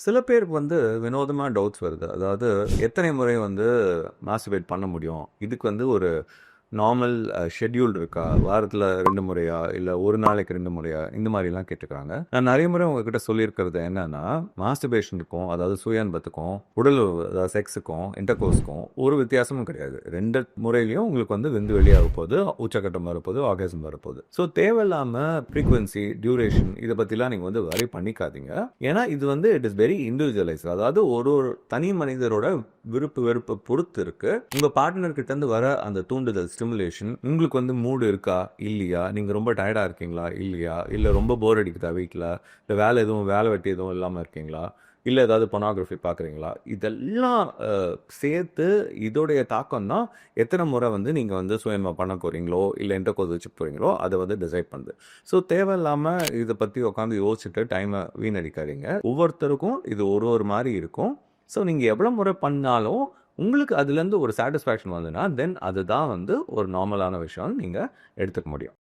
சில பேருக்கு வினோதமா டவுட்ஸ் வருது. அதாவது எத்தனை முறை மாஸ்டர்பேட் பண்ண முடியும்? இதுக்கு ஒரு நார்மல் ஷெட்யூல் இருக்கா? வாரத்துல 2 முறையா? இல்ல 1 நாளைக்கு 2 முறையா? இந்த மாரிலாம் கேட்டுருக்காங்க. நான் நெறைய முறை உங்ககிட்ட சொல்லியிருக்கிறது என்னன்னா, மாஸ்டர்பேஷனுக்கும் அதாவது சுய இன்பத்துக்கும், உடல் உறவு அதாவது செக்ஸுக்கும், இன்டர்கோர்ஸ்க்கும் ஒரு வித்தியாசமும் கிடையாது. 2 முறையிலயும் உங்களுக்கு விந்து வெளியாக போகுது, உச்சக்கட்டம் வரப்போகுது, ஆர்காசம் வரப்போகுது. ஸோ தேவையில்லாம ஃப்ரீக்வன்சி, டியூரேஷன் இத பத்திலாம் நீங்க வரி பண்ணிக்காதீங்க. ஏன்னா இது இட் இஸ் வெரி இண்டிவிஜுவலைஸ்ட். அதாவது ஒரு ஒரு தனி மனிதரோட விருப்பு வெறுப்பை பொறுத்து இருக்கு. உங்க பார்ட்னர் கிட்ட இருந்து வர அந்த தூண்டுதல் ஸ்டிமுலேஷன் உங்களுக்கு மூடு இருக்கா இல்லையா, நீங்க ரொம்ப டயர்டா இருக்கீங்களா இல்லையா, இல்ல ரொம்ப போர் அடிக்குதா வீட்டில், இல்லை வேலை வெட்டி எதுவும் இல்லாமல் இருக்கீங்களா, இல்லை ஏதாவது பொனோகிராஃபி பார்க்குறீங்களா, இதெல்லாம் சேர்த்து இதோடைய தாக்கம் தான் எத்தனை முறை நீங்கள் சுயமாக பண்ண போகிறீங்களோ இல்லை எந்த கோது வச்சு போகிறீங்களோ அதை டிசைட் பண்ணுது. ஸோ தேவையில்லாமல் இதை பற்றி உட்காந்து யோசிச்சுட்டு டைமை வீணடிக்காதீங்க. ஒவ்வொருத்தருக்கும் இது ஒரு ஒரு மாதிரி இருக்கும். ஸோ நீங்கள் எவ்வளோ முறை பண்ணாலும் உங்களுக்கு அதுலேருந்து ஒரு சாட்டிஸ்ஃபேக்ஷன் தென் அதுதான் ஒரு நார்மலான விஷயம்னு நீங்கள் எடுத்துக்க முடியும்.